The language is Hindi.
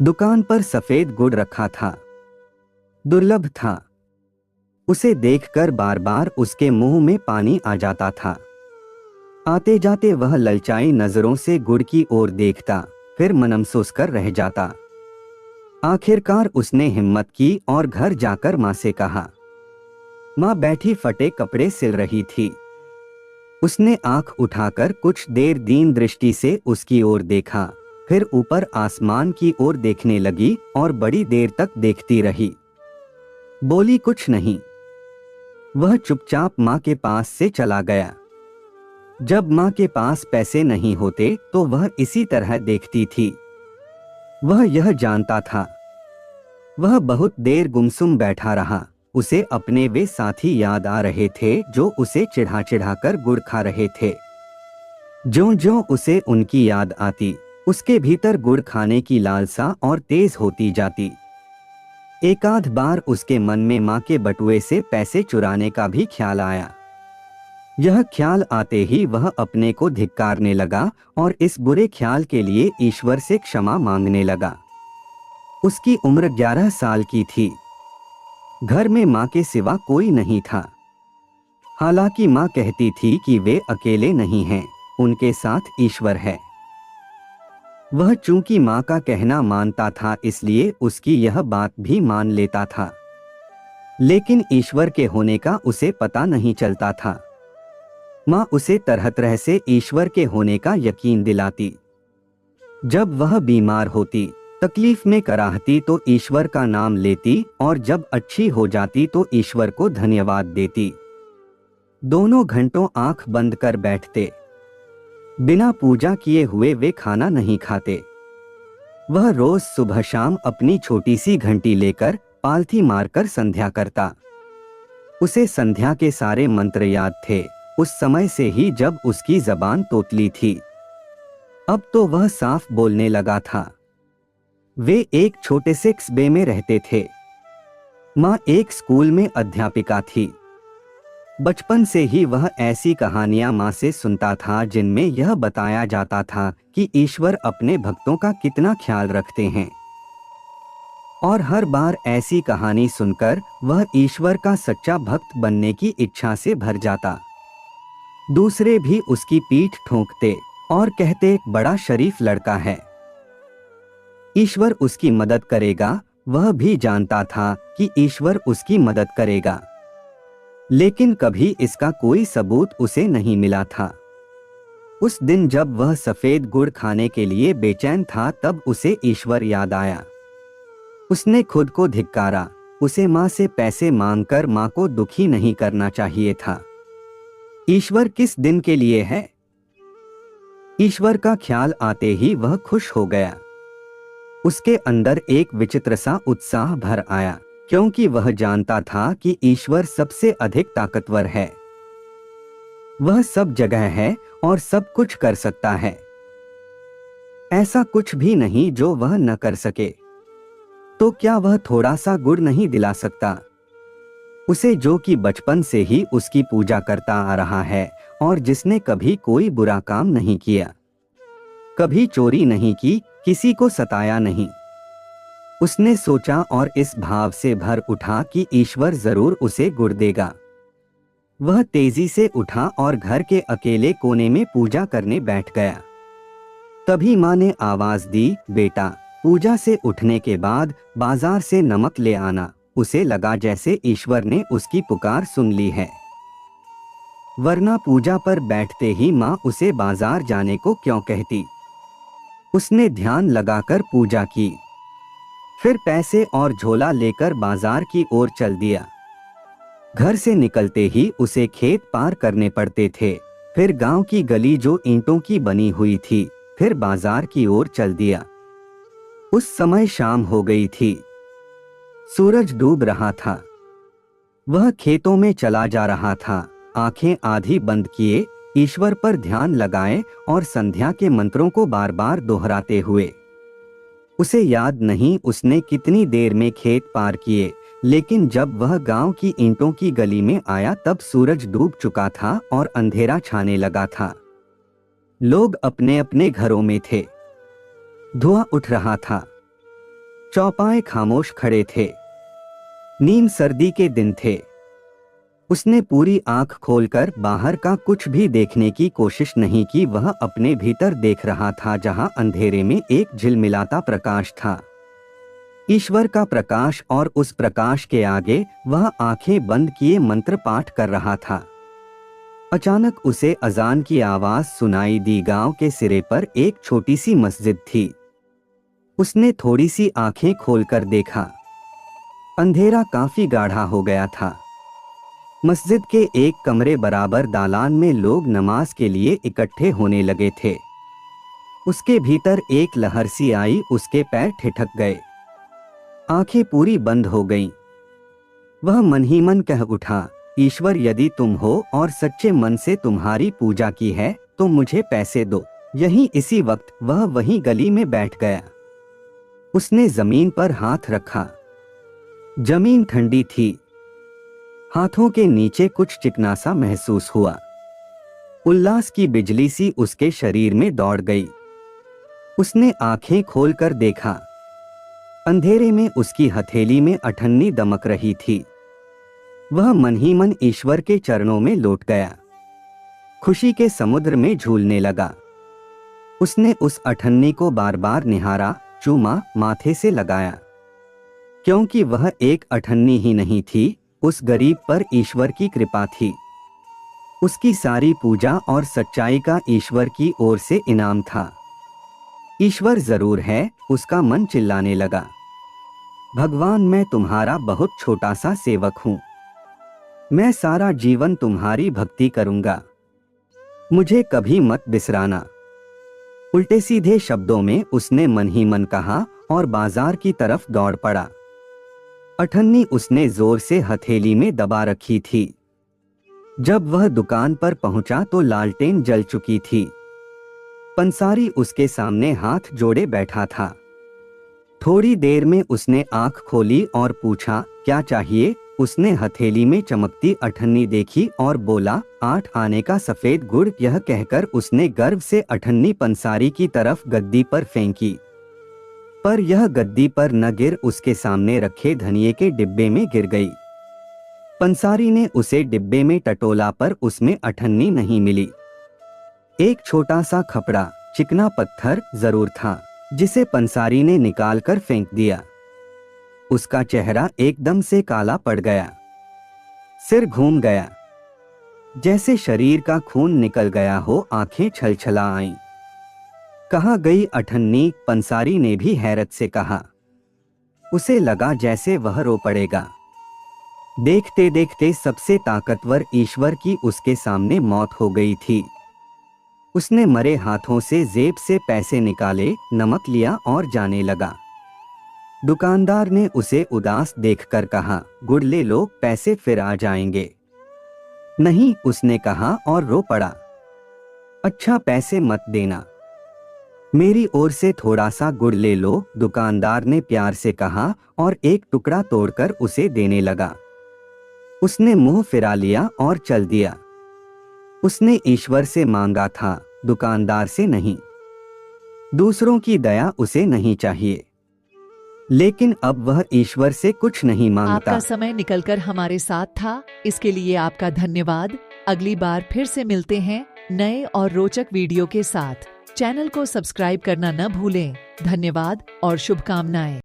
दुकान पर सफेद गुड़ रखा था। दुर्लभ था। उसे देखकर बार बार उसके मुंह में पानी आ जाता था। आते जाते वह ललचाई नजरों से गुड़ की ओर देखता, फिर मनमसोस कर रह जाता। आखिरकार उसने हिम्मत की और घर जाकर माँ से कहा। माँ बैठी फटे कपड़े सिल रही थी। उसने आंख उठाकर कुछ देर दीन दृष्टि से उसकी ओर देखा, फिर ऊपर आसमान की ओर देखने लगी और बड़ी देर तक देखती रही। बोली कुछ नहीं। वह चुपचाप माँ के पास से चला गया। जब माँ के पास पैसे नहीं होते तो वह इसी तरह देखती थी। वह यह जानता था। वह बहुत देर गुमसुम बैठा रहा। उसे अपने वे साथी याद आ रहे थे जो उसे चिढ़ा चिढ़ा कर गुड़ खा रहे थे। ज्यों-ज्यों उसे उनकी याद आती, उसके भीतर गुड़ खाने की लालसा और तेज होती जाती। एकाध बार उसके मन में माँ के बटुए से पैसे चुराने का भी ख्याल आया। यह ख्याल आते ही वह अपने को धिक्कारने लगा और इस बुरे ख्याल के लिए ईश्वर से क्षमा मांगने लगा। उसकी उम्र 11 साल की थी। घर में माँ के सिवा कोई नहीं था। हालांकि माँ कहती थी कि वे अकेले नहीं हैं, उनके साथ ईश्वर है। वह चूंकि माँ का कहना मानता था इसलिए उसकी यह बात भी मान लेता था। लेकिन ईश्वर के होने का उसे पता नहीं चलता था। माँ उसे तरह तरह से ईश्वर के होने का यकीन दिलाती। जब वह बीमार होती, तकलीफ में कराहती तो ईश्वर का नाम लेती और जब अच्छी हो जाती तो ईश्वर को धन्यवाद देती। दोनों घंटों आंख बंद कर बैठते। बिना पूजा किए हुए वे खाना नहीं खाते। वह रोज सुबह शाम अपनी छोटी सी घंटी लेकर पालथी मारकर संध्या करता। उसे संध्या के सारे मंत्र याद थे, उस समय से ही जब उसकी जबान तोतली थी। अब तो वह साफ बोलने लगा था। वे एक छोटे से कस्बे में रहते थे। माँ एक स्कूल में अध्यापिका थी। बचपन से ही वह ऐसी कहानियां माँ से सुनता था जिनमें यह बताया जाता था कि ईश्वर अपने भक्तों का कितना ख्याल रखते हैं। और हर बार ऐसी कहानी सुनकर वह ईश्वर का सच्चा भक्त बनने की इच्छा से भर जाता। दूसरे भी उसकी पीठ ठोंकते और कहते, बड़ा शरीफ लड़का है, ईश्वर उसकी मदद करेगा। वह भी जानता था कि ईश्वर उसकी मदद करेगा, लेकिन कभी इसका कोई सबूत उसे नहीं मिला था। उस दिन जब वह सफेद गुड़ खाने के लिए बेचैन था तब उसे ईश्वर याद आया। उसने खुद को धिक्कारा। उसे माँ से पैसे मांगकर माँ को दुखी नहीं करना चाहिए था। ईश्वर किस दिन के लिए है? ईश्वर का ख्याल आते ही वह खुश हो गया। उसके अंदर एक विचित्र सा उत्साह भर आया, क्योंकि वह जानता था कि ईश्वर सबसे अधिक ताकतवर है। वह सब जगह है और सब कुछ कर सकता है। ऐसा कुछ भी नहीं जो वह न कर सके। तो क्या वह थोड़ा सा गुड़ नहीं दिला सकता उसे, जो कि बचपन से ही उसकी पूजा करता आ रहा है और जिसने कभी कोई बुरा काम नहीं किया, कभी चोरी नहीं की, किसी को सताया नहीं। उसने सोचा और इस भाव से भर उठा कि ईश्वर जरूर उसे गुड़ देगा। वह तेजी से उठा और घर के अकेले कोने में पूजा करने बैठ गया। तभी माँ ने आवाज दी, बेटा, पूजा से उठने के बाद बाजार से नमक ले आना। उसे लगा जैसे ईश्वर ने उसकी पुकार सुन ली है, वरना पूजा पर बैठते ही माँ उसे बाजार जाने को क्यों कहती। उसने ध्यान लगाकर पूजा की, फिर पैसे और झोला लेकर बाजार की ओर चल दिया। घर से निकलते ही उसे खेत पार करने पड़ते थे, फिर गांव की गली जो ईंटों की बनी हुई थी, फिर बाजार की ओर चल दिया। उस समय शाम हो गई थी। सूरज डूब रहा था। वह खेतों में चला जा रहा था, आंखें आधी बंद किए, ईश्वर पर ध्यान लगाए और संध्या के मंत्रों को बार बार दोहराते हुए। उसे याद नहीं उसने कितनी देर में खेत पार किए, लेकिन जब वह गांव की ईंटों की गली में आया तब सूरज डूब चुका था और अंधेरा छाने लगा था। लोग अपने अपने घरों में थे। धुआं उठ रहा था। चौपाए खामोश खड़े थे। नीम सर्दी के दिन थे। उसने पूरी आंख खोलकर बाहर का कुछ भी देखने की कोशिश नहीं की। वह अपने भीतर देख रहा था, जहां अंधेरे में एक झिलमिलाता प्रकाश था, ईश्वर का प्रकाश। और उस प्रकाश के आगे वह आंखें बंद किए मंत्र पाठ कर रहा था। अचानक उसे अजान की आवाज सुनाई दी। गांव के सिरे पर एक छोटी सी मस्जिद थी। उसने थोड़ी सी आंखें खोलकर देखा। अंधेरा काफी गाढ़ा हो गया था। मस्जिद के एक कमरे बराबर दालान में लोग नमाज के लिए इकट्ठे होने लगे थे। उसके भीतर एक लहर सी आई, उसके पैर ठिठक गए, आंखें पूरी बंद हो गईं। वह मन ही मन कह उठा, ईश्वर यदि तुम हो और सच्चे मन से तुम्हारी पूजा की है तो मुझे पैसे दो। यहीं इसी वक्त वह वहीं गली में बैठ गया। उसने जमीन पर हाथ रखा। जमीन ठंडी थी। हाथों के नीचे कुछ चिकना सा महसूस हुआ। उल्लास की बिजली सी उसके शरीर में दौड़ गई। उसने आंखें खोलकर देखा। अंधेरे में उसकी हथेली में अठन्नी दमक रही थी। वह मन ही मन ईश्वर के चरणों में लौट गया। खुशी के समुद्र में झूलने लगा। उसने उस अठन्नी को बार बार निहारा, चूमा, माथे से लगाया, क्योंकि वह एक अठन्नी ही नहीं थी, उस गरीब पर ईश्वर की कृपा थी। उसकी सारी पूजा और सच्चाई का ईश्वर की ओर से इनाम था। ईश्वर जरूर है, उसका मन चिल्लाने लगा। भगवान, मैं तुम्हारा बहुत छोटा सा सेवक हूं। मैं सारा जीवन तुम्हारी भक्ति करूंगा। मुझे कभी मत बिसराना। उल्टे सीधे शब्दों में उसने मन ही मन कहा और बाजार की तरफ दौड़ पड़ा। अठन्नी उसने जोर से हथेली में दबा रखी थी। जब वह दुकान पर पहुंचा तो लालटेन जल चुकी थी। पंसारी उसके सामने हाथ जोड़े बैठा था। थोड़ी देर में उसने आंख खोली और पूछा, क्या चाहिए? उसने हथेली में चमकती अठन्नी देखी और बोला, 8 आने का सफेद गुड़। यह कहकर उसने गर्व से अठन्नी पंसारी की तरफ गद्दी पर फेंकी, पर यह गद्दी पर न गिर उसके सामने रखे धनिये के डिब्बे में गिर गई। पंसारी ने उसे डिब्बे में टटोला, पर उसमें अठन्नी नहीं मिली। एक छोटा सा खपड़ा, चिकना पत्थर जरूर था, जिसे पंसारी ने निकालकर फेंक दिया। उसका चेहरा एकदम से काला पड़ गया। सिर घूम गया, जैसे शरीर का खून निकल गया हो। आंखें छलछला आईं। कहाँ गई अठन्नी? पंसारी ने भी हैरत से कहा। उसे लगा जैसे वह रो पड़ेगा। देखते देखते सबसे ताकतवर ईश्वर की उसके सामने मौत हो गई थी। उसने मरे हाथों से जेब से पैसे निकाले, नमक लिया और जाने लगा। दुकानदार ने उसे उदास देखकर कहा, गुड़ ले लो, पैसे फिर आ जाएंगे। नहीं, उसने कहा और रो पड़ा। अच्छा, पैसे मत देना, मेरी ओर से थोड़ा सा गुड़ ले लो, दुकानदार ने प्यार से कहा और एक टुकड़ा तोड़कर उसे देने लगा। उसने मुंह फिरा लिया और चल दिया। उसने ईश्वर से मांगा था, दुकानदार से नहीं। दूसरों की दया उसे नहीं चाहिए, लेकिन अब वह ईश्वर से कुछ नहीं मांगता। आपका समय निकलकर हमारे साथ था, इसके लिए आपका धन्यवाद। अगली बार फिर से मिलते हैं नए और रोचक वीडियो के साथ। चैनल को सब्सक्राइब करना न भूलें। धन्यवाद और शुभकामनाएं।